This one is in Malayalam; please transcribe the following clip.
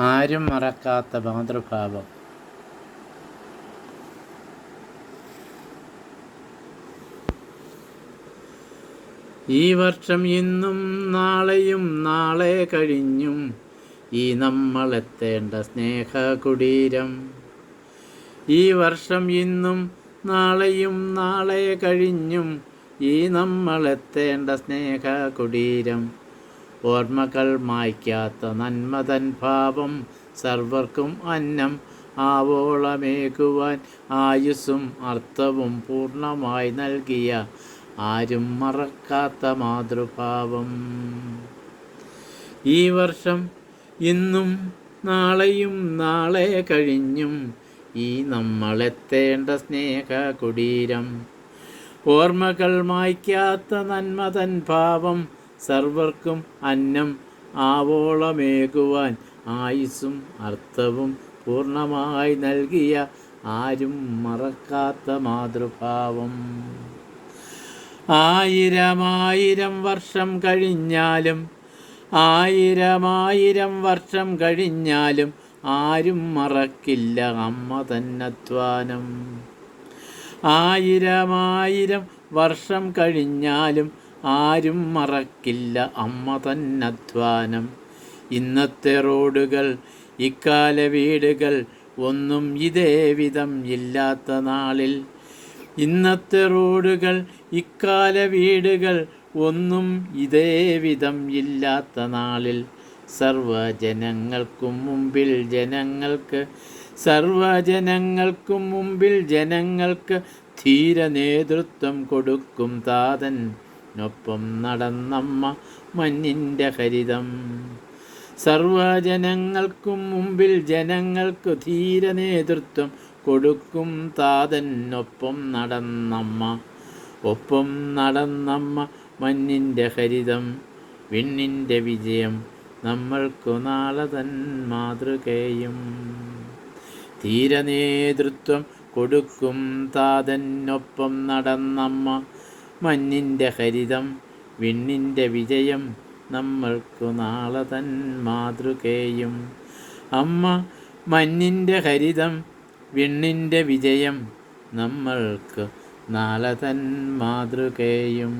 ആരും മറക്കാത്ത മാതൃഭാവം. ഈ വർഷം ഇന്നും നാളെയും നാളെ കഴിഞ്ഞും ഈ നമ്മളെത്തേണ്ട സ്നേഹകുടീരം. ഈ വർഷം ഇന്നും നാളെയും നാളെ കഴിഞ്ഞും ഈ നമ്മളെത്തേണ്ട സ്നേഹകുടീരം. ഓർമ്മകൾ മായ്ക്കാത്ത നന്മതൻ ഭാവം, സർവർക്കും അന്നം ആവോളമേകുവാൻ ആയുസ്സും അർത്ഥവും പൂർണ്ണമായി നൽകിയ ആരും മറക്കാത്ത മാതൃഭാവം. ഈ വർഷം ഇന്നും നാളെയും നാളെ കഴിഞ്ഞും ഈ നമ്മളെത്തേണ്ട സ്നേഹകുടീരം. ഓർമ്മകൾ മായ്ക്കാത്ത നന്മതൻ ഭാവം, സർവർക്കും അന്നം ആവോളമേകുവാൻ ആയുസ്സും അർത്ഥവും പൂർണ്ണമായി നൽകിയ ആരും മറക്കാത്ത മാതൃഭാവം. ആയിരം വർഷം കഴിഞ്ഞാലും വർഷം കഴിഞ്ഞാലും ആരും മറക്കില്ല അമ്മ തന്നധ്വാനം. ആയിരം വർഷം കഴിഞ്ഞാലും ആരും മറക്കില്ല അമ്മ തന്നധ്വാനം. ഇന്നത്തെ റോഡുകൾ ഇക്കാല വീടുകൾ ഒന്നും ഇതേ വിധം ഇല്ലാത്ത നാളിൽ. ഇന്നത്തെ റോഡുകൾ ഇക്കാല വീടുകൾ ഒന്നും ഇതേ വിധം ഇല്ലാത്ത നാളിൽ. സർവജനങ്ങൾക്കും മുമ്പിൽ ജനങ്ങൾക്ക് ധീര നേതൃത്വം കൊടുക്കും താതനൊപ്പം നടന്നമ്മ മഞ്ഞിൻ്റെ ഹരിതം. സർവജനങ്ങൾക്കും മുമ്പിൽ ജനങ്ങൾക്ക് ധീര നേതൃത്വം കൊടുക്കും താതനൊപ്പം നടന്നമ്മ മഞ്ഞിൻ്റെ ഹരിതം. വിണ്ണിൻ്റെ വിജയം നമ്മൾക്കു നാളെ തൻ മാതൃകയും. ധീര നേതൃത്വം കൊടുക്കും താതനൊപ്പം നടന്നമ്മ മഞ്ഞിൻ്റെ ഹരിതം. വിണ്ണിൻ്റെ വിജയം നമ്മൾക്കു നാളെ തൻ മാതൃകയും. അമ്മ മഞ്ഞിൻ്റെ ഹരിതം, വിണ്ണിൻ്റെ വിജയം നമ്മൾക്ക് നാളെ തൻ മാതൃകയും.